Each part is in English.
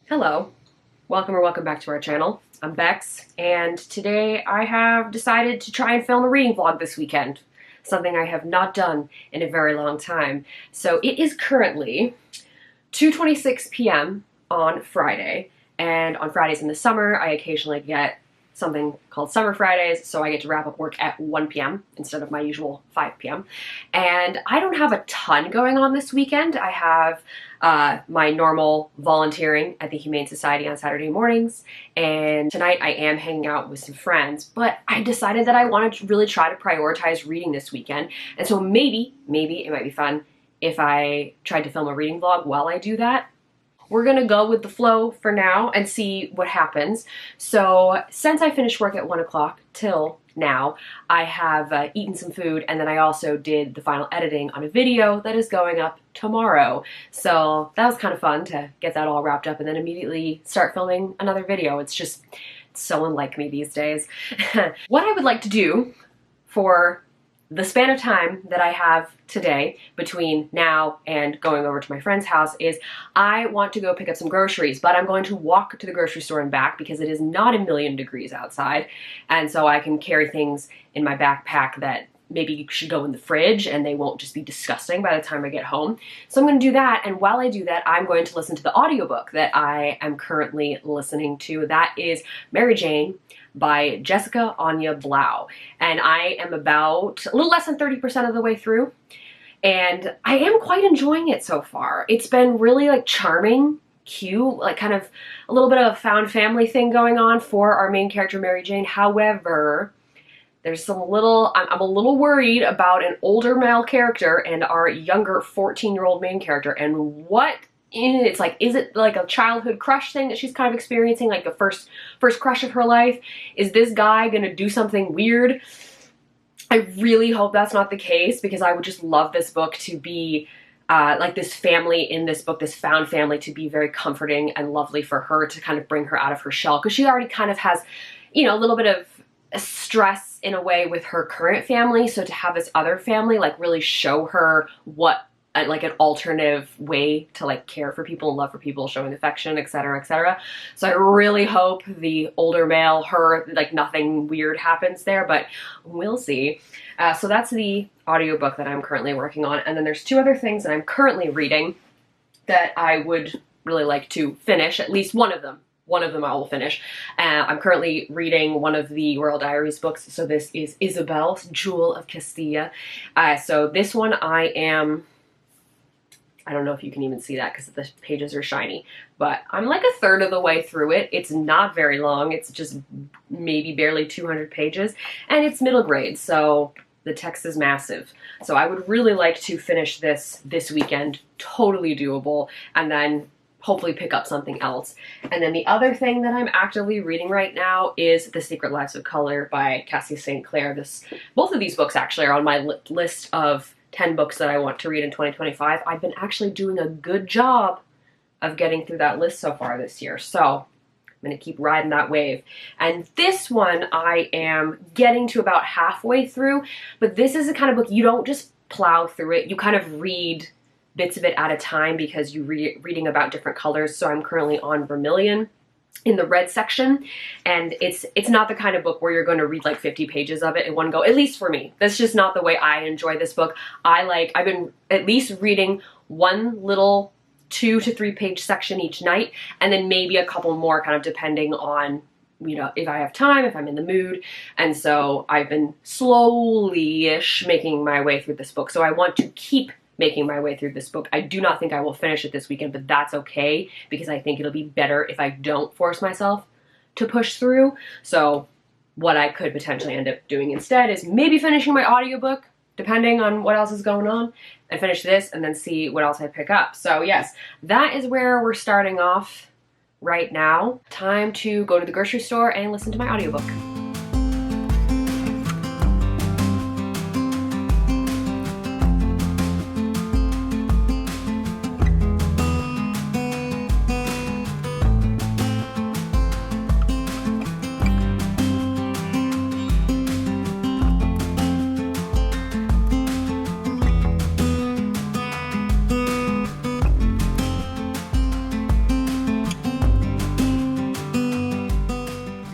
Hello, welcome or welcome back to our channel. I'm Bex, and today I have decided to try and film a reading vlog this weekend, something I have not done in a very long time. So it is currently 2:26 p.m. on Friday, and on Fridays in the summer I occasionally get something called Summer Fridays, so I get to wrap up work at 1 p.m. instead of my usual 5 p.m. And I don't have a ton going on this weekend. I have my normal volunteering at the Humane Society on Saturday mornings, and tonight I am hanging out with some friends, but I decided that I wanted to really try to prioritize reading this weekend, and so maybe it might be fun if I tried to film a reading vlog while I do that. We're gonna go with the flow for now and see what happens. So since I finished work at 1 o'clock till now, I have eaten some food, and then I also did the final editing on a video that is going up tomorrow. So that was kind of fun to get that all wrapped up and then immediately start filming another video. It's so unlike me these days. What I would like to do for the span of time that I have today between now and going over to my friend's house is I want to go pick up some groceries, but I'm going to walk to the grocery store and back because it is not a million degrees outside, and so I can carry things in my backpack that maybe should go in the fridge and they won't just be disgusting by the time I get home. So I'm going to do that, and while I do that, I'm going to listen to the audiobook that I am currently listening to. That is Mary Jane by Jessica Anya Blau, and I am about a little less than 30% of the way through, and I am quite enjoying it so far. It's been really charming, cute, kind of a little bit of a found family thing going on for our main character Mary Jane. However, there's I'm a little worried about an older male character and our younger 14-year-old main character, and is it like a childhood crush thing that she's kind of experiencing, like the first crush of her life? Is this guy gonna do something weird? I really hope that's not the case, because I would just love this book to be this family in this book, this found family, to be very comforting and lovely for her, to kind of bring her out of her shell, because she already kind of has, a little bit of stress in a way with her current family. So to have this other family really show her what an alternative way to care for people and love for people, showing affection, etc., etc. So I really hope the older male, her, nothing weird happens there, but we'll see. So that's the audiobook that I'm currently working on, and then there's two other things that I'm currently reading that I would really like to finish, at least one of them. One of them I will finish. I'm currently reading one of the Royal Diaries books, so this is Isabel, Jewel of Castilla. So this one I don't know if you can even see that because the pages are shiny, but I'm like a third of the way through it. It's not very long. It's just maybe barely 200 pages, and it's middle grade, so the text is massive. So I would really like to finish this weekend, totally doable, and then hopefully pick up something else. And then the other thing that I'm actively reading right now is The Secret Lives of Color by Cassie St. Clair. Both of these books actually are on my list of 10 books that I want to read in 2025. I've been actually doing a good job of getting through that list so far this year, so I'm going to keep riding that wave. And this one I am getting to about halfway through, but this is the kind of book you don't just plow through it. You kind of read bits of it at a time because you're reading about different colors. So I'm currently on Vermilion in the red section, and it's not the kind of book where you're going to read 50 pages of it in one go, at least for me. That's just not the way I enjoy this book. I've been at least reading one little 2 to 3 page section each night, and then maybe a couple more, kind of depending on if I have time, if I'm in the mood. And so I've been slowly-ish making my way through this book. So I want to keep making my way through this book. I do not think I will finish it this weekend, but that's okay, because I think it'll be better if I don't force myself to push through. So what I could potentially end up doing instead is maybe finishing my audiobook, depending on what else is going on, and finish this and then see what else I pick up. So yes, that is where we're starting off right now. Time to go to the grocery store and listen to my audiobook.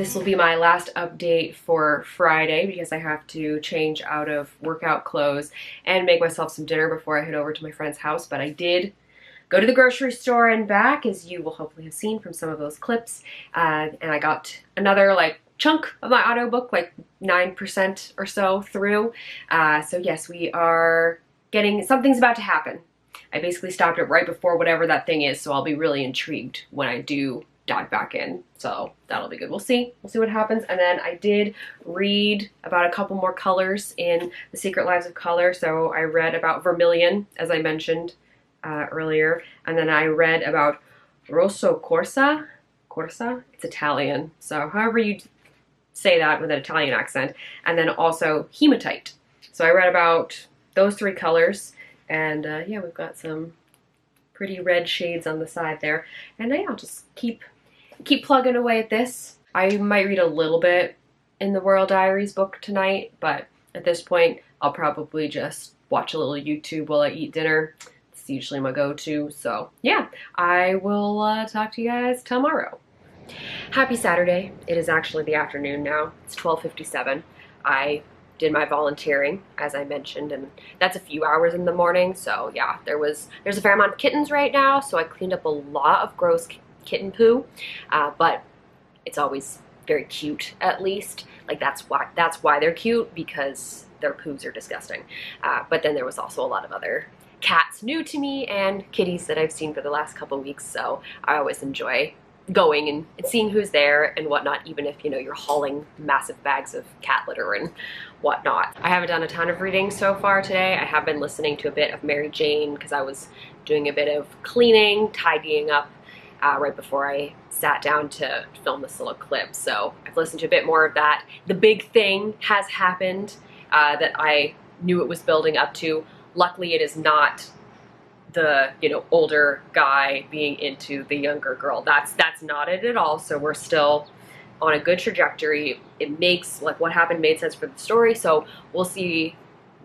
this will be my last update for Friday because I have to change out of workout clothes and make myself some dinner before I head over to my friend's house. But I did go to the grocery store and back, as you will hopefully have seen from some of those clips. And I got another chunk of my audiobook, 9% or so through. So yes, we are something's about to happen. I basically stopped it right before whatever that thing is, so I'll be really intrigued when I do dive back in. So that'll be good. We'll see what happens. And then I did read about a couple more colors in The Secret Lives of Color. So I read about Vermilion, as I mentioned earlier, and then I read about Rosso Corsa. It's Italian, so however you say that with an Italian accent. And then also Hematite. So I read about those 3 colors, and yeah, we've got some pretty red shades on the side there. And yeah, I'll just keep plugging away at this. I might read a little bit in the Royal Diaries book tonight, but at this point, I'll probably just watch a little YouTube while I eat dinner. It's usually my go-to. So yeah, I will talk to you guys tomorrow. Happy Saturday. It is actually the afternoon now. It's 12:57. I did my volunteering, as I mentioned, and that's a few hours in the morning. So yeah, there's a fair amount of kittens right now, so I cleaned up a lot of gross kitten poo, but it's always very cute, at least. That's why they're cute, because their poos are disgusting. But then there was also a lot of other cats new to me and kitties that I've seen for the last couple weeks, so I always enjoy going and seeing who's there and whatnot, even if you're hauling massive bags of cat litter and whatnot. I haven't done a ton of reading so far today. I have been listening to a bit of Mary Jane because I was doing a bit of cleaning, tidying up right before I sat down to film this little clip. So I've listened to a bit more of that. The big thing has happened that I knew it was building up to. Luckily, it is not the older guy being into the younger girl. That's not it at all. So we're still on a good trajectory. It makes what happened made sense for the story. So we'll see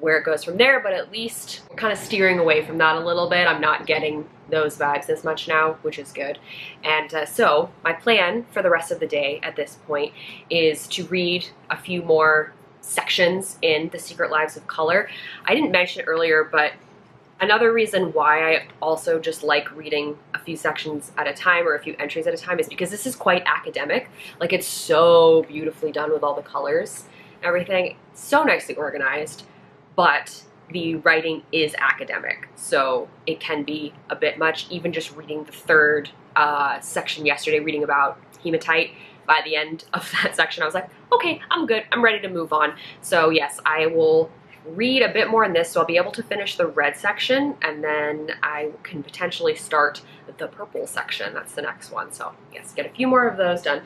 where it goes from there. But at least we're kind of steering away from that a little bit. I'm not getting those vibes as much now, which is good. And so my plan for the rest of the day at this point is to read a few more sections in The Secret Lives of Color. I didn't mention it earlier, but another reason why I also just like reading a few sections at a time or a few entries at a time is because this is quite academic. It's so beautifully done with all the colors and everything. So nicely organized, but the writing is academic, so it can be a bit much. Even just reading the 3rd section yesterday, reading about hematite, by the end of that section, I was like, okay, I'm good. I'm ready to move on. So yes, I will read a bit more in this, so I'll be able to finish the red section, and then I can potentially start the purple section. That's the next one. So yes, get a few more of those done.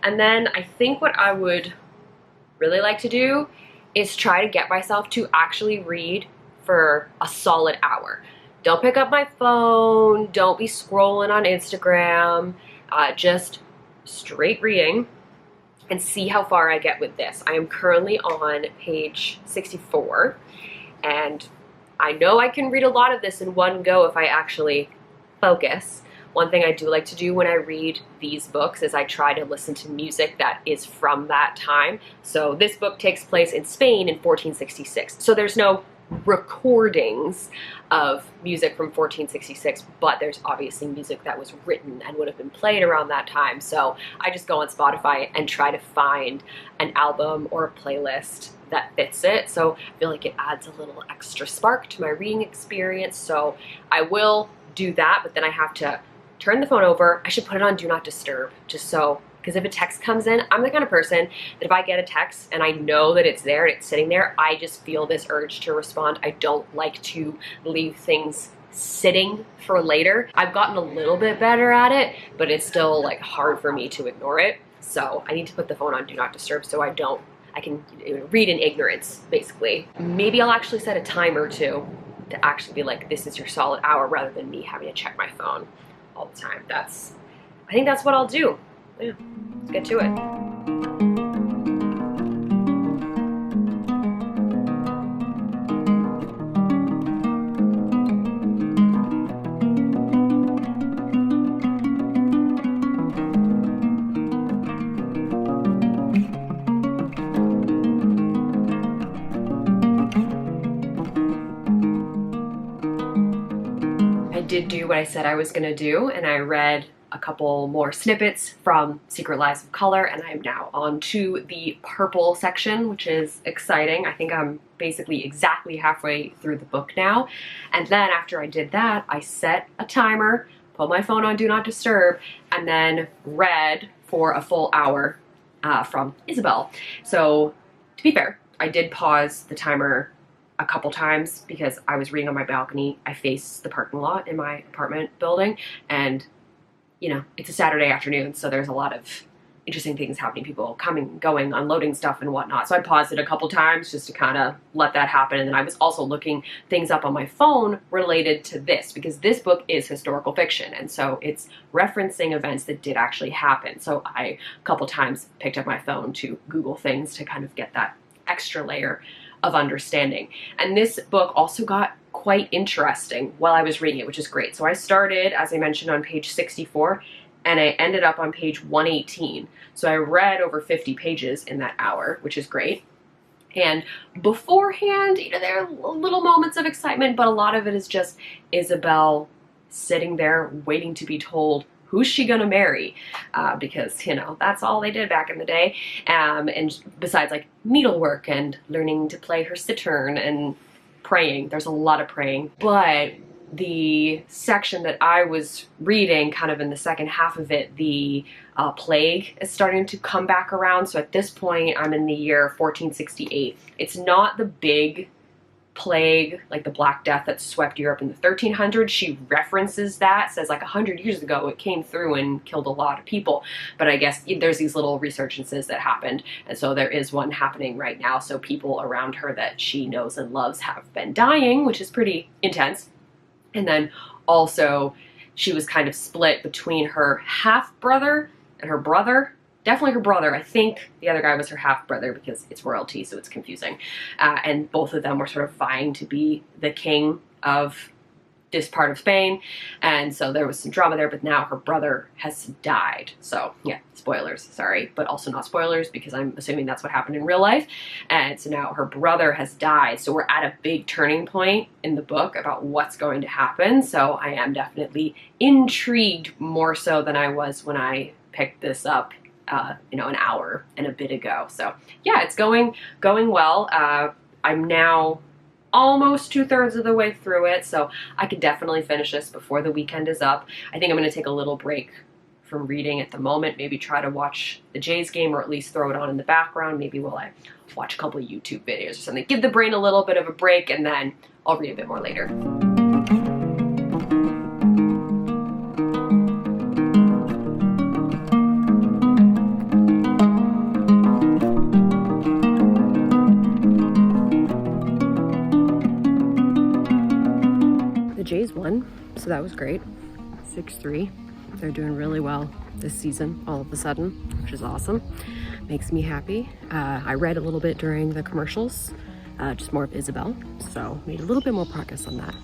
And then I think what I would really like to do is try to get myself to actually read for a solid hour. Don't pick up my phone, don't be scrolling on Instagram, just straight reading, and see how far I get with this. I am currently on page 64, and I know I can read a lot of this in one go if I actually focus. One thing I do like to do when I read these books is I try to listen to music that is from that time. So this book takes place in Spain in 1466. So there's no recordings of music from 1466, but there's obviously music that was written and would have been played around that time. So I just go on Spotify and try to find an album or a playlist that fits it. So I feel like it adds a little extra spark to my reading experience. So I will do that, but then I have to turn the phone over. I should put it on Do Not Disturb, just so, because if a text comes in, I'm the kind of person that if I get a text and I know that it's there and it's sitting there, I just feel this urge to respond. I don't like to leave things sitting for later. I've gotten a little bit better at it, but it's still hard for me to ignore it. So I need to put the phone on Do Not Disturb so I can read in ignorance, basically. Maybe I'll actually set a timer too, to actually be like, this is your solid hour, rather than me having to check my phone all the time. I think that's what I'll do. Yeah, let's get to it. did do what I said I was gonna do, and I read a couple more snippets from Secret Lives of Color, and I'm now on to the purple section, which is exciting. I think I'm basically exactly halfway through the book now. And then after I did that, I set a timer, put my phone on Do Not Disturb, and then read for a full hour from Isabel. So to be fair, I did pause the timer a couple times because I was reading on my balcony. I face the parking lot in my apartment building, and you know, it's a Saturday afternoon, so there's a lot of interesting things happening, people coming, going, unloading stuff and whatnot. So I paused it a couple times just to kind of let that happen. And then I was also looking things up on my phone related to this, because this book is historical fiction. And so it's referencing events that did actually happen. So I, a couple times, picked up my phone to Google things to kind of get that extra layer of understanding. And this book also got quite interesting while I was reading it, which is great. So I started, as I mentioned, on page 64, and I ended up on page 118. So I read over 50 pages in that hour, which is great. And beforehand, you know, there are little moments of excitement, but a lot of it is just Isabel sitting there waiting to be told who's she gonna marry? Because, you know, that's all they did back in the day. And besides like needlework and learning to play her cittern and praying, there's a lot of praying. But the section that I was reading, kind of in the second half of it, the plague is starting to come back around. So at this point, I'm in the year 1468. It's not the big plague, like the Black Death that swept Europe in the 1300s. She references that, says like 100 years ago it came through and killed a lot of people. But I guess there's these little resurgences that happened, and so there is one happening right now. So people around her that she knows and loves have been dying, which is pretty intense. And then also she was kind of split between her half-brother and her brother. Definitely her brother. I think the other guy was her half-brother because it's royalty, so it's confusing. And both of them were sort of vying to be the king of this part of Spain. And so there was some drama there, but now her brother has died. So yeah, spoilers, sorry, but also not spoilers because I'm assuming that's what happened in real life. And so now her brother has died. So we're at a big turning point in the book about what's going to happen. So I am definitely intrigued, more so than I was when I picked this up you know, an hour and a bit ago. So yeah, it's going well. I'm now almost 2/3 of the way through it, so I could definitely finish this before the weekend is up. I think I'm going to take a little break from reading at the moment, maybe try to watch the Jays game, or at least throw it on in the background. Maybe while I watch a couple of YouTube videos or something. Give the brain a little bit of a break, and then I'll read a bit more later. Jays won, so that was great. 6-3. They're doing really well this season all of a sudden, which is awesome. Makes me happy. I read a little bit during the commercials, just more of Isabel, so made a little bit more progress on that.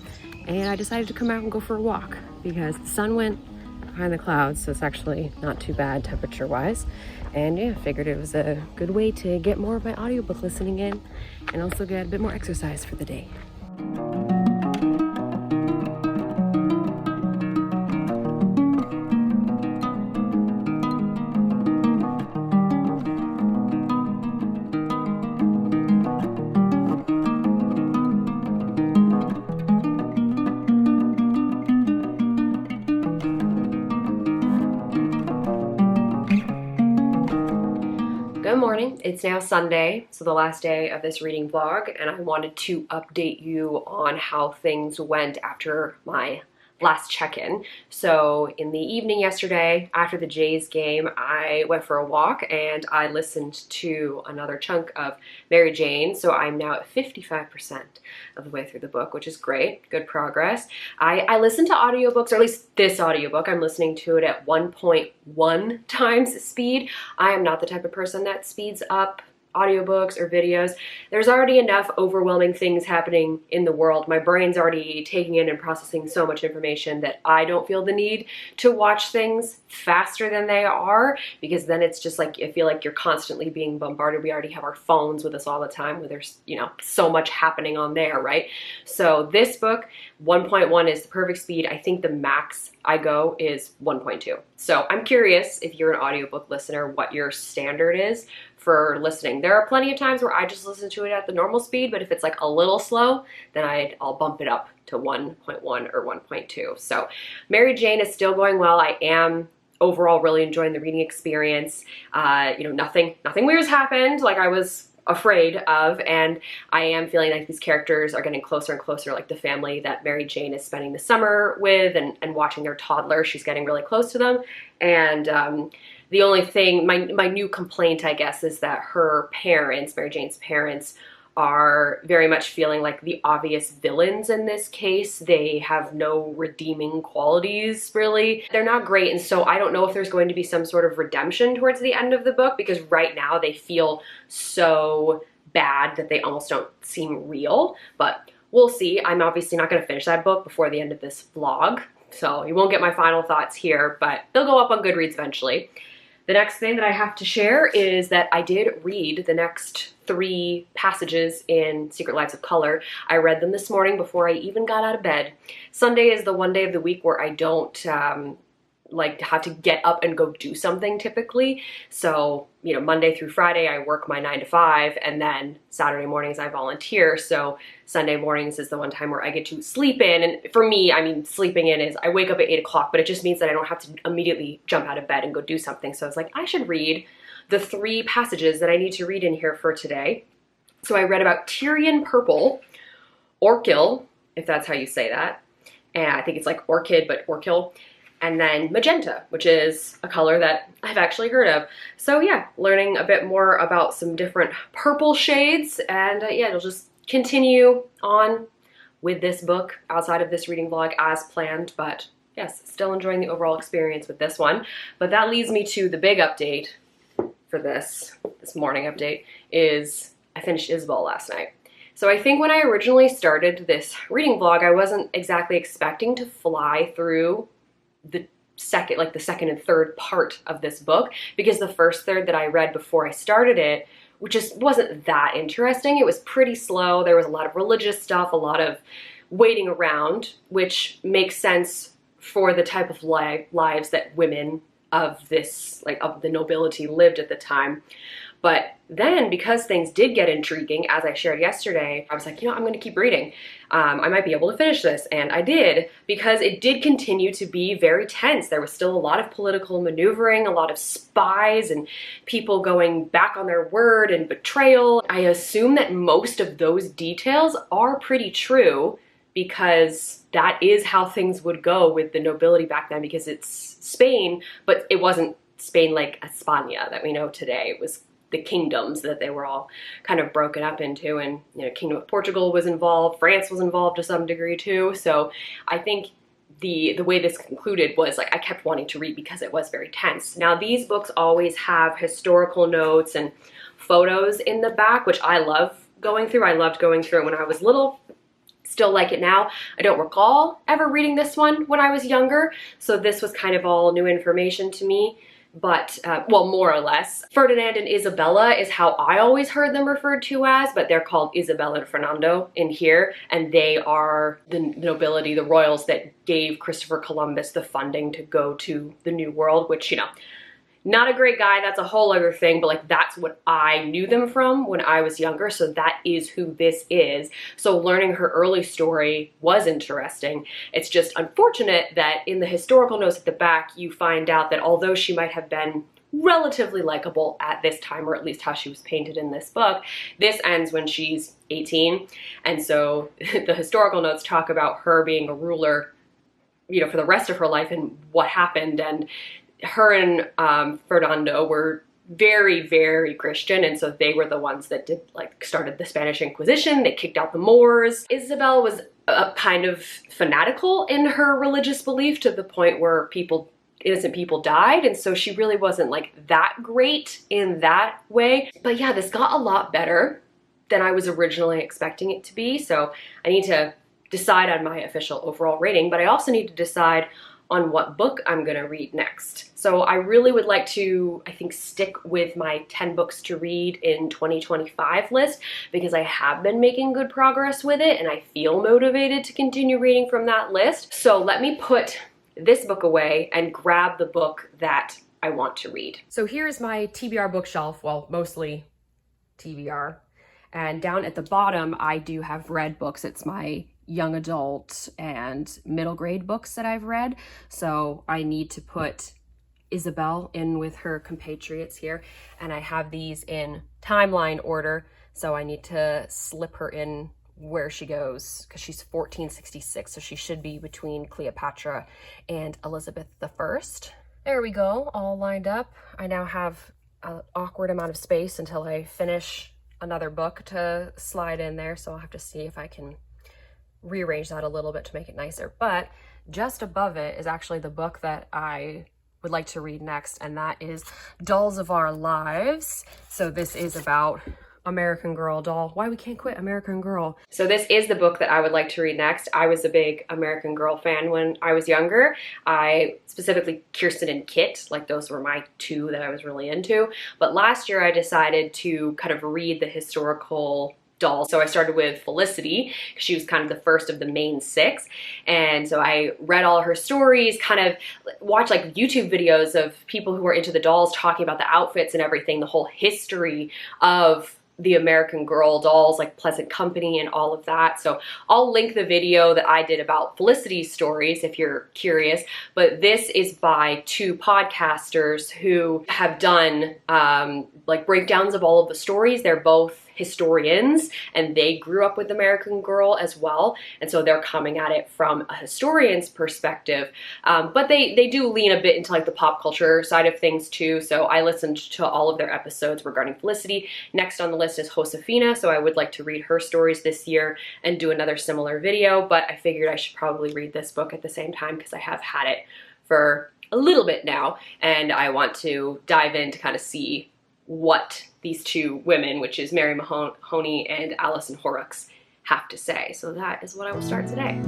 And I decided to come out and go for a walk because the sun went behind the clouds, so it's actually not too bad temperature-wise. And yeah, figured it was a good way to get more of my audiobook listening in and also get a bit more exercise for the day. Good morning. It's now Sunday, so the last day of this reading vlog, and I wanted to update you on how things went after my last check-in. So in the evening yesterday, after the Jays game, I went for a walk and I listened to another chunk of Mary Jane. So I'm now at 55% of the way through the book, which is great. Good progress. I listen to audiobooks, or at least this audiobook, I'm listening to it at 1.1 times speed. I am not the type of person that speeds up audiobooks or videos. There's already enough overwhelming things happening in the world. My brain's already taking in and processing so much information that I don't feel the need to watch things faster than they are, because then it's just like, I feel like you're constantly being bombarded. We already have our phones with us all the time, where there's, you know, so much happening on there, right? So this book, 1.1 is the perfect speed. I think the max I go is 1.2. So I'm curious, if you're an audiobook listener, what your standard is for listening. There are plenty of times where I just listen to it at the normal speed, but if it's like a little slow, then I'll bump it up to 1.1 or 1.2. So Mary Jane is still going well. I am overall really enjoying the reading experience. You know, nothing weird's happened like I was afraid of, and I am feeling like these characters are getting closer and closer, like the family that Mary Jane is spending the summer with and watching their toddler. She's getting really close to them. And the only thing, my new complaint, I guess, is that her parents, Mary Jane's parents, are very much feeling like the obvious villains in this case. They have no redeeming qualities, really. They're not great, and so I don't know if there's going to be some sort of redemption towards the end of the book, because right now they feel so bad that they almost don't seem real, but we'll see. I'm obviously not going to finish that book before the end of this vlog, so you won't get my final thoughts here, but they'll go up on Goodreads eventually. The next thing that I have to share is that I did read the next 3 passages in Secret Lives of Color. I read them this morning before I even got out of bed. Sunday is the one day of the week where I don't like have to get up and go do something typically. So, you know, Monday through Friday I work my 9 to 5, and then Saturday mornings I volunteer. So Sunday mornings is the one time where I get to sleep in. And for me, I mean, sleeping in is I wake up at 8 o'clock, but it just means that I don't have to immediately jump out of bed and go do something. So I was like, I should read the 3 passages that I need to read in here for today. So I read about Tyrian Purple, Orchil, if that's how you say that. And I think it's like orchid, but Orchil. And then magenta, which is a color that I've actually heard of. So yeah, learning a bit more about some different purple shades, and yeah, it'll just continue on with this book outside of this reading vlog as planned, but yes, still enjoying the overall experience with this one. But that leads me to the big update for this morning update is I finished Isabel last night. So I think when I originally started this reading vlog, I wasn't exactly expecting to fly through the second and third part of this book, because the first third that I read before I started it, which just wasn't that interesting. It was pretty slow. There was a lot of religious stuff, a lot of waiting around, which makes sense for the type of lives that women of this, like of the nobility lived at the time. But then, because things did get intriguing, as I shared yesterday, I was like, you know, I'm going to keep reading. I might be able to finish this, and I did, because it did continue to be very tense. There was still a lot of political maneuvering, a lot of spies, and people going back on their word, and betrayal. I assume that most of those details are pretty true, because that is how things would go with the nobility back then, because it's Spain, but it wasn't Spain like España that we know today. It was the kingdoms that they were all kind of broken up into, and you know, Kingdom of Portugal was involved, France was involved to some degree too. So I think the way this concluded was like I kept wanting to read because it was very tense. Now these books always have historical notes and photos in the back, which I love going through. I loved going through it when I was little. Still like it now. I don't recall ever reading this one when I was younger, so this was kind of all new information to me. But, well, more or less. Ferdinand and Isabella is how I always heard them referred to as, but they're called Isabella and Fernando in here, and they are the nobility, the royals that gave Christopher Columbus the funding to go to the New World, which, you know, not a great guy, that's a whole other thing, but like that's what I knew them from when I was younger, so that is who this is. So learning her early story was interesting. It's just unfortunate that in the historical notes at the back, you find out that although she might have been relatively likable at this time, or at least how she was painted in this book, this ends when she's 18, and so the historical notes talk about her being a ruler, you know, for the rest of her life and what happened, and her and Fernando were very, very Christian, and so they were the ones that started the Spanish Inquisition. They kicked out the Moors. Isabel was kind of fanatical in her religious belief, to the point where people innocent people died, and so she really wasn't like that great in that way. But yeah, this got a lot better than I was originally expecting it to be, so I need to decide on my official overall rating, but I also need to decide on what book I'm gonna read next. So I really would like to, I think, stick with my 10 books to read in 2025 list, because I have been making good progress with it and I feel motivated to continue reading from that list. So let me put this book away and grab the book that I want to read. So here's my TBR bookshelf, well, mostly TBR. And down at the bottom, I do have read books. It's my young adult and middle grade books that I've read. So I need to put Isabel in with her compatriots here. And I have these in timeline order. So I need to slip her in where she goes, because she's 1466. So she should be between Cleopatra and Elizabeth I. There we go, all lined up. I now have an awkward amount of space until I finish another book to slide in there. So I'll have to see if I can rearrange that a little bit to make it nicer. But just above it is actually the book that I would like to read next, and that is Dolls of Our Lives. So this is about American Girl doll. Why we can't quit American Girl. So this is the book that I would like to read next. I was a big American Girl fan when I was younger. I specifically Kirsten and Kit, like those were my two that I was really into. But last year I decided to kind of read the historical dolls. So I started with Felicity, because she was kind of the first of the main six. And so I read all her stories, kind of watched like YouTube videos of people who are into the dolls talking about the outfits and everything, the whole history of the American Girl dolls, like Pleasant Company and all of that. So I'll link the video that I did about Felicity's stories if you're curious. But this is by two podcasters who have done like breakdowns of all of the stories. They're both historians and they grew up with American Girl as well. And so they're coming at it from a historian's perspective. But they do lean a bit into like the pop culture side of things too. So I listened to all of their episodes regarding Felicity. Next on the list is Josefina. So I would like to read her stories this year and do another similar video, but I figured I should probably read this book at the same time because I have had it for a little bit now and I want to dive in to kind of see what these two women, which is Mary Mahoney and Alison Horrocks, have to say. So that is what I will start today.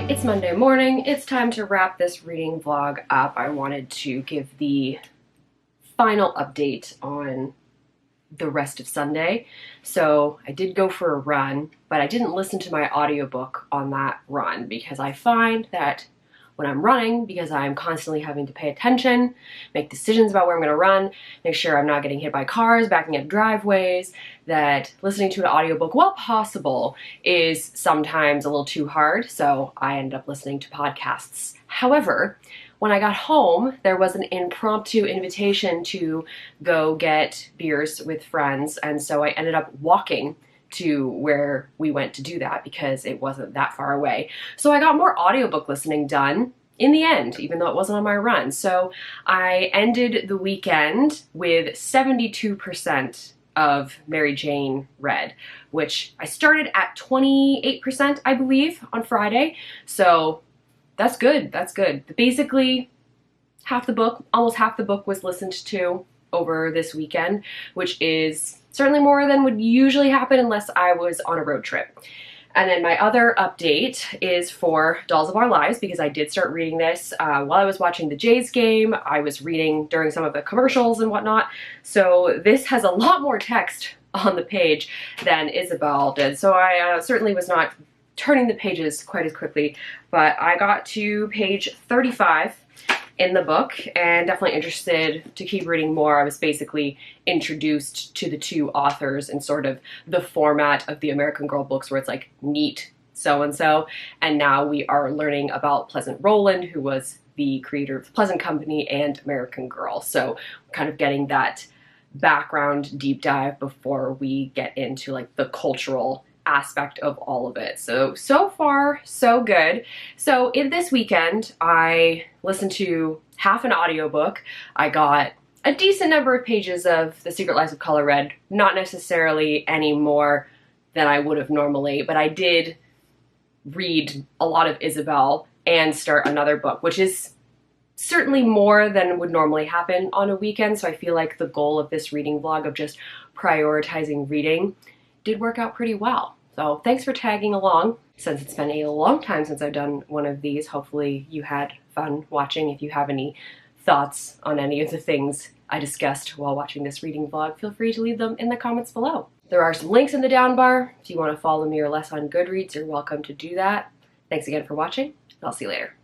It's Monday morning. It's time to wrap this reading vlog up. I wanted to give the final update on the rest of Sunday. So I did go for a run, but I didn't listen to my audiobook on that run because I find that when I'm running, because I'm constantly having to pay attention, make decisions about where I'm going to run, make sure I'm not getting hit by cars, backing up driveways, that listening to an audiobook, while possible, is sometimes a little too hard, so I ended up listening to podcasts. However, when I got home, there was an impromptu invitation to go get beers with friends, and so I ended up walking to where we went to do that because it wasn't that far away. So I got more audiobook listening done in the end, even though it wasn't on my run. So I ended the weekend with 72% of Mary Jane read, which I started at 28%, I believe, on Friday. So that's good, that's good. Basically, half the book, almost half the book was listened to over this weekend, which is certainly more than would usually happen unless I was on a road trip. And then my other update is for Dolls of Our Lives, because I did start reading this while I was watching the Jays game. I was reading during some of the commercials and whatnot. So this has a lot more text on the page than Isabel did. So I certainly was not turning the pages quite as quickly, but I got to page 35. in the book and definitely interested to keep reading more. I was basically introduced to the two authors in sort of the format of the American Girl books where it's like neat so-and-so, and now we are learning about Pleasant Rowland, who was the creator of the Pleasant Company and American Girl. So kind of getting that background deep dive before we get into like the cultural aspect of all of it. So far, so good. So in this weekend, I listened to half an audiobook. I got a decent number of pages of The Secret Lives of Color Red, not necessarily any more than I would have normally, but I did read a lot of Isabel and start another book, which is certainly more than would normally happen on a weekend. So I feel like the goal of this reading vlog of just prioritizing reading did work out pretty well. So thanks for tagging along. Since it's been a long time since I've done one of these, hopefully you had fun watching. If you have any thoughts on any of the things I discussed while watching this reading vlog, feel free to leave them in the comments below. There are some links in the down bar. If you want to follow me or less on Goodreads, you're welcome to do that. Thanks again for watching. I'll see you later.